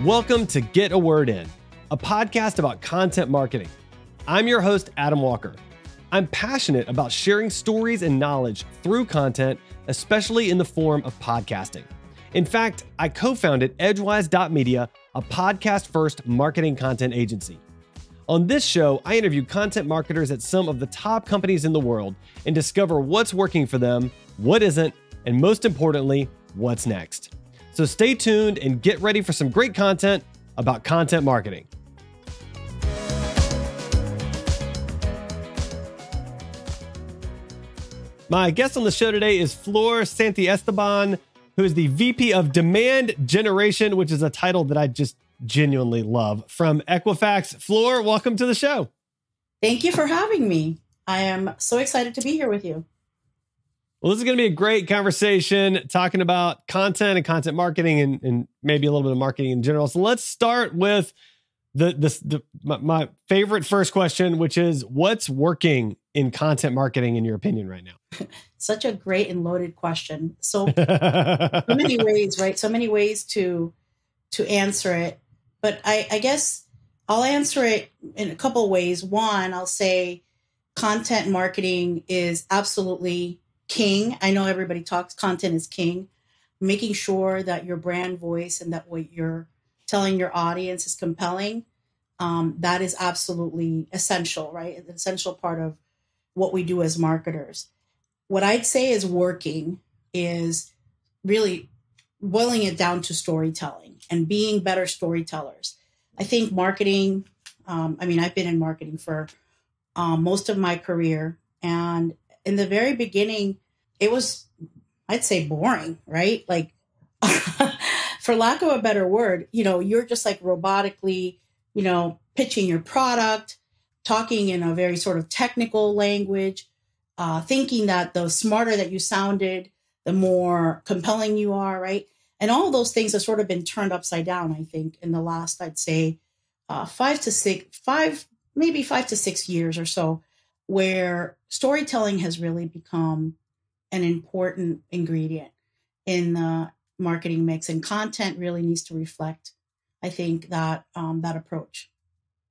Welcome to Get a Word In, a podcast about content marketing. I'm your host, Adam Walker. I'm passionate about sharing stories and knowledge through content, especially in the form of podcasting. In fact, I co-founded Edgewise.media, a podcast-first marketing content agency. On this show, I interview content marketers at some of the top companies in the world and discover what's working for them, what isn't, and most importantly, what's next. So stay tuned and get ready for some great content about content marketing. My guest on the show today is Flor Santiesteban, who is the VP of Demand Generation, which is a title that I just genuinely love, from Equifax. Flor, welcome to the show. Thank you for having me. I am so excited to be here with you. Well, this is going to be a great conversation talking about content and content marketing and maybe a little bit of marketing in general. So let's start with my favorite first question, which is what's working in content marketing in your opinion right now? Such a great and loaded question. So many ways, right? So many ways to answer it. But I guess I'll answer it in a couple of ways. One, I'll say content marketing is absolutely king. I know everybody talks content is king. Making sure that your brand voice and that what you're telling your audience is compelling. That is absolutely essential, right? An essential part of what we do as marketers. What I'd say is working is really boiling it down to storytelling and being better storytellers. I think marketing, I've been in marketing for most of my career. And in the very beginning, it was, I'd say, boring, right? Like, for lack of a better word, you're just like robotically, pitching your product, talking in a very sort of technical language, thinking that the smarter that you sounded, the more compelling you are, right? And all of those things have sort of been turned upside down, I think, in the last, I'd say, 5 to 6 years or so, where storytelling has really become an important ingredient in the marketing mix, and content really needs to reflect, I think, that approach.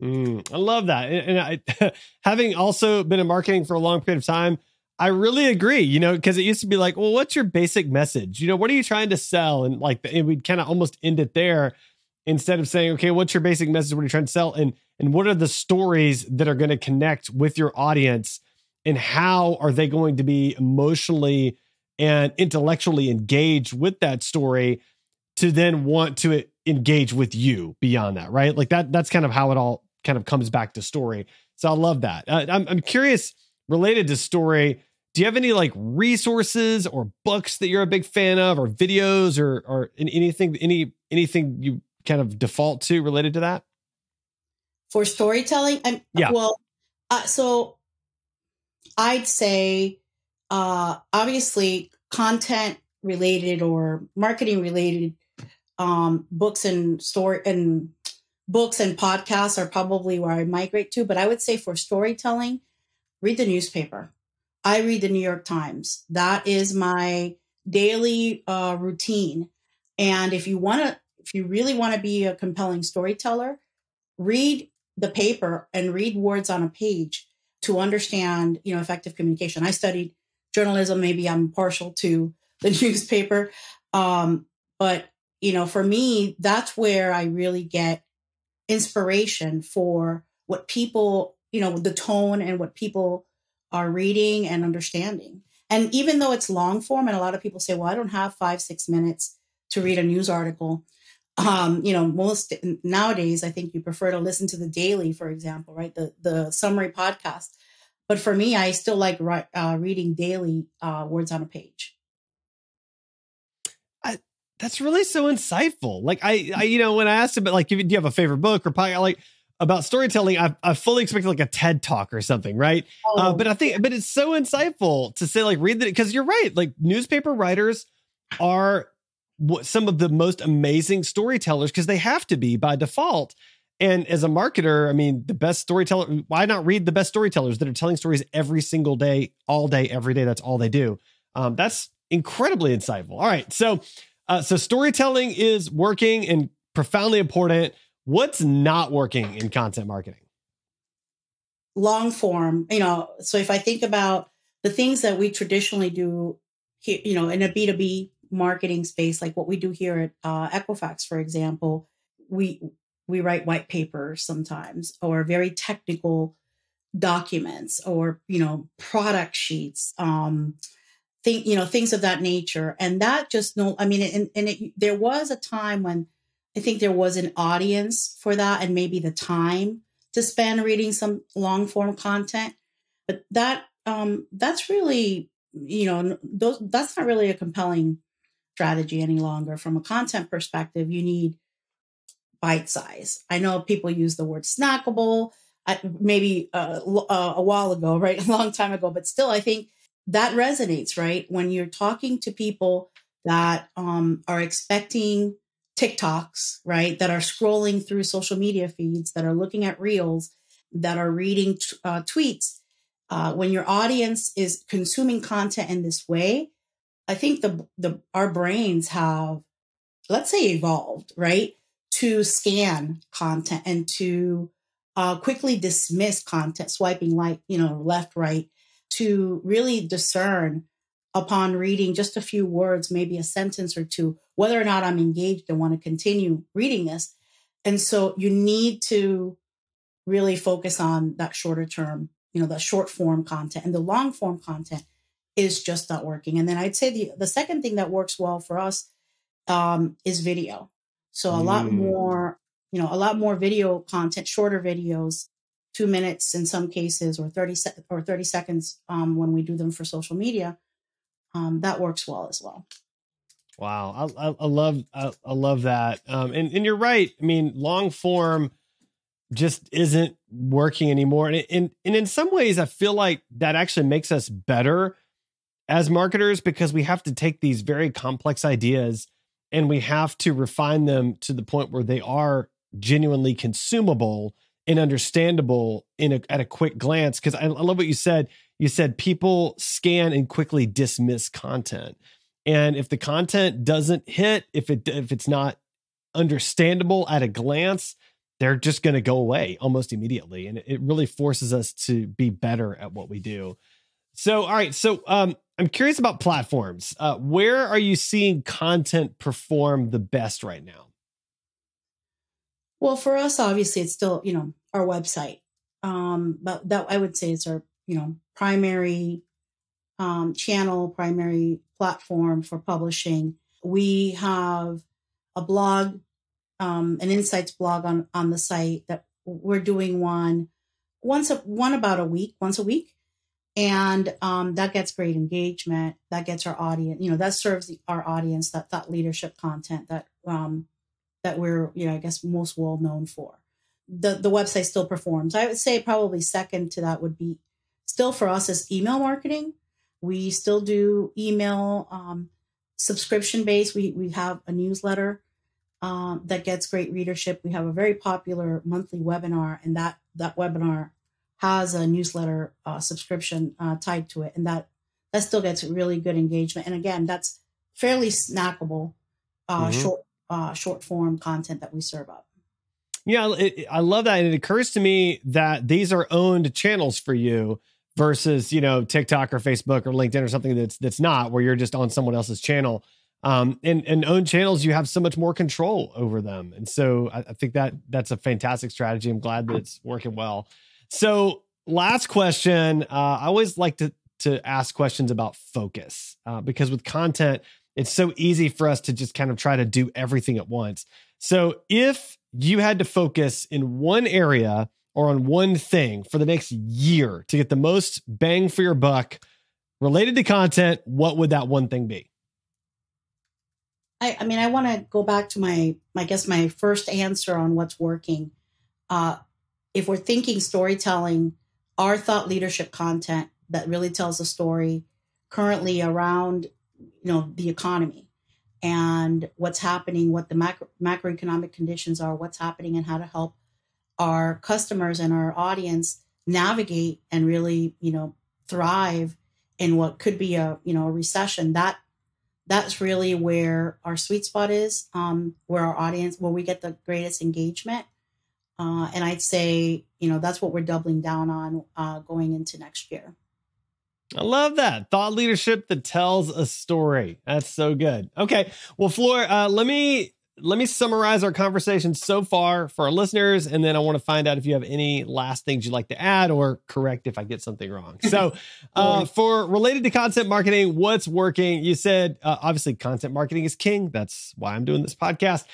I love that. And I, having also been in marketing for a long period of time, I really agree, because it used to be like, well, what's your basic message? What are you trying to sell? And we'd kind of almost end it there instead of saying, okay, what's your basic message? What are you trying to sell? And what are the stories that are going to connect with your audience? And how are they going to be emotionally and intellectually engaged with that story to then want to engage with you beyond that, right? Like that's kind of how it all kind of comes back to story. So I love that. I'm curious, related to story, do you have any like resources or books that you're a big fan of, or videos or anything you kind of default to related to that? For storytelling? Yeah. Well, so I'd say, obviously content related or marketing related, books and podcasts are probably where I migrate to. But I would say for storytelling, read the newspaper. I read the New York Times. That is my daily routine. And if you really want to be a compelling storyteller, read the paper and read words on a page to understand, effective communication. I studied journalism. Maybe I'm partial to the newspaper. But, for me, that's where I really get inspiration for what people, the tone and what people are reading and understanding. And even though it's long form, and a lot of people say, well, I don't have 5-6 minutes to read a news article. Most nowadays, I think you prefer to listen to the daily, for example, right? The summary podcast. But for me, I still like reading daily words on a page. That's really so insightful. Like I when I asked about do you have a favorite book or podcast, about storytelling, I fully expected like a TED talk or something, right? But it's so insightful to say read that, because you're right. Like newspaper writers are some of the most amazing storytellers because they have to be by default. And as a marketer, the best storyteller, why not read the best storytellers that are telling stories every single day, all day, every day? That's all they do. That's incredibly insightful. All right. So storytelling is working, and profoundly important. What's not working in content marketing? Long form, so if I think about the things that we traditionally do here, in a B2B marketing space, like what we do here at Equifax, for example, we write white papers sometimes, or very technical documents, or product sheets, things of that nature. And that just no, I mean, there was a time when I think there was an audience for that, and maybe the time to spend reading some long form content, but that's really, that's not really a compelling strategy any longer. From a content perspective, you need bite size. I know people use the word snackable, maybe a while ago, right? A long time ago, but still, I think that resonates, right? When you're talking to people that are expecting TikToks, right? That are scrolling through social media feeds, that are looking at reels, that are reading tweets. When your audience is consuming content in this way, I think our brains have, let's say, evolved, right, to scan content and to quickly dismiss content, swiping left, right, to really discern upon reading just a few words, maybe a sentence or two, whether or not I'm engaged and want to continue reading this. And so you need to really focus on that shorter term, the short form content, and the long form content is just not working. And then I'd say the second thing that works well for us is video. So a lot more video content, shorter videos, 2 minutes in some cases, or 30 seconds when we do them for social media. That works well as well. Wow. I love that. And you're right. I mean, long form just isn't working anymore. And in some ways, I feel like that actually makes us better as marketers, because we have to take these very complex ideas and we have to refine them to the point where they are genuinely consumable and understandable at a quick glance. Because I love what you said. You said people scan and quickly dismiss content. And if the content doesn't hit, if it's not understandable at a glance, they're just going to go away almost immediately. And it really forces us to be better at what we do. So, all right. So I'm curious about platforms. Where are you seeing content perform the best right now? Well, for us, obviously, it's still, our website. But that, I would say, it's our, primary channel, primary platform for publishing. We have a blog, an insights blog on the site that we're doing once a week. And that gets great engagement. That gets our audience, that serves our audience, that thought leadership content that we're, I guess, most well known for. The website still performs. I would say probably second to that would be still for us is email marketing. We still do email subscription based. We have a newsletter that gets great readership. We have a very popular monthly webinar, and that webinar has a newsletter subscription tied to it, and that still gets really good engagement. And again, that's fairly snackable, short form content that we serve up. Yeah, I love that. And it occurs to me that these are owned channels for you versus, TikTok or Facebook or LinkedIn or something that's not, where you're just on someone else's channel. And owned channels, you have so much more control over them. And so I think that's a fantastic strategy. I'm glad that it's working well. So last question, I always like to ask questions about focus because with content, it's so easy for us to just kind of try to do everything at once. So if you had to focus in one area or on one thing for the next year to get the most bang for your buck related to content, what would that one thing be? I mean, I want to go back to my first answer on what's working. If we're thinking storytelling, our thought leadership content that really tells a story currently around, the economy and what's happening, what the macroeconomic conditions are, what's happening, and how to help our customers and our audience navigate and really, thrive in what could be a recession. that's really where our sweet spot is, where our audience, where we get the greatest engagement. And I'd say, that's what we're doubling down on going into next year. I love that. Thought leadership that tells a story. That's so good. Okay. Well, Flor, let me summarize our conversation so far for our listeners. And then I want to find out if you have any last things you'd like to add or correct if I get something wrong. So for related to content marketing, what's working? You said, obviously content marketing is king. That's why I'm doing this podcast.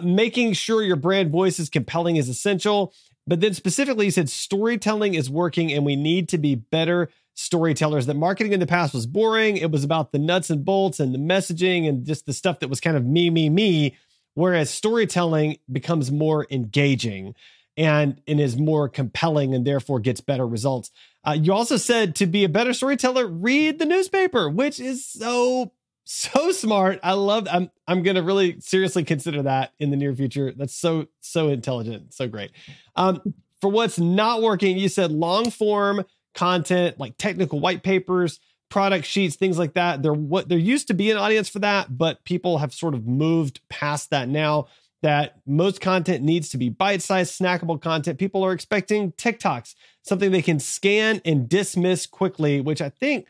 Making sure your brand voice is compelling is essential. But then specifically, you said storytelling is working and we need to be better storytellers. That marketing in the past was boring. It was about the nuts and bolts and the messaging and just the stuff that was kind of me. Whereas storytelling becomes more engaging and is more compelling and therefore gets better results. You also said to be a better storyteller, read the newspaper, which is so smart. I love. I'm going to really seriously consider that in the near future. That's so intelligent, so great. For what's not working, you said long form content like technical white papers, product sheets, things like that. There used to be an audience for that, but people have sort of moved past that now. That most content needs to be bite-sized, snackable content. People are expecting TikToks, something they can scan and dismiss quickly, which I think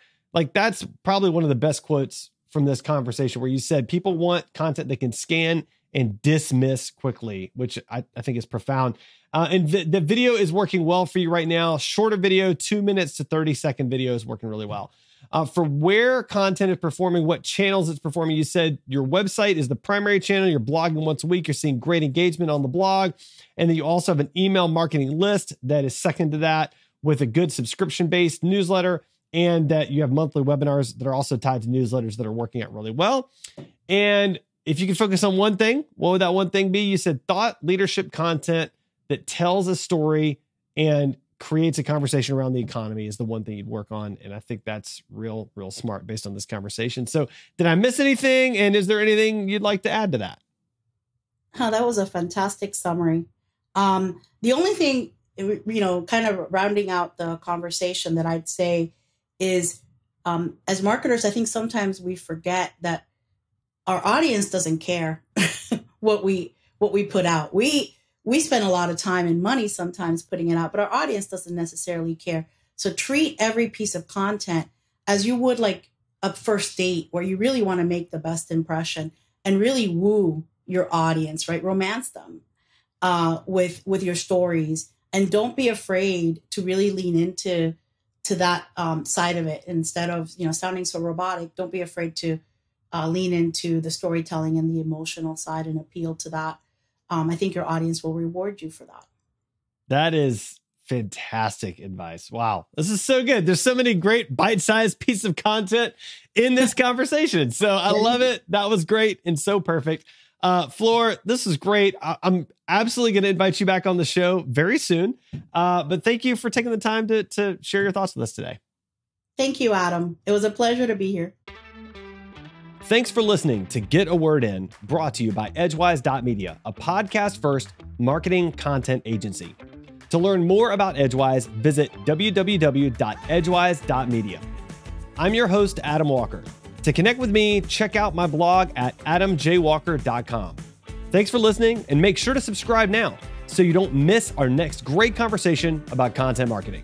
that's probably one of the best quotes from this conversation, where you said people want content they can scan and dismiss quickly, which I think is profound. And the video is working well for you right now. Shorter video, 2 minutes to 30-second video is working really well. For where content is performing, what channels it's performing, you said your website is the primary channel. You're blogging once a week. You're seeing great engagement on the blog. And then you also have an email marketing list that is second to that with a good subscription-based newsletter. And that you have monthly webinars that are also tied to newsletters that are working out really well. And if you could focus on one thing, what would that one thing be? You said thought leadership content that tells a story and creates a conversation around the economy is the one thing you'd work on. And I think that's real smart based on this conversation. So did I miss anything? And is there anything you'd like to add to that? Oh, that was a fantastic summary. The only thing, kind of rounding out the conversation that I'd say is, as marketers, I think sometimes we forget that our audience doesn't care what we put out. We spend a lot of time and money sometimes putting it out, but our audience doesn't necessarily care. So treat every piece of content as you would like a first date, where you really want to make the best impression and really woo your audience, right? Romance them with your stories, and don't be afraid to really lean into that side of it. Instead of sounding so robotic, don't be afraid to lean into the storytelling and the emotional side and appeal to that. I think your audience will reward you for that. That is fantastic advice. Wow. This is so good. There's so many great bite-sized pieces of content in this conversation. So I love it. That was great and so perfect. Flor, this is great. I'm absolutely going to invite you back on the show very soon. But thank you for taking the time to share your thoughts with us today. Thank you, Adam. It was a pleasure to be here. Thanks for listening to Get a Word In, brought to you by Edgewise.media, a podcast-first marketing content agency. To learn more about Edgewise, visit www.edgewise.media. I'm your host, Adam Walker. To connect with me, check out my blog at adamjwalker.com. Thanks for listening, and make sure to subscribe now so you don't miss our next great conversation about content marketing.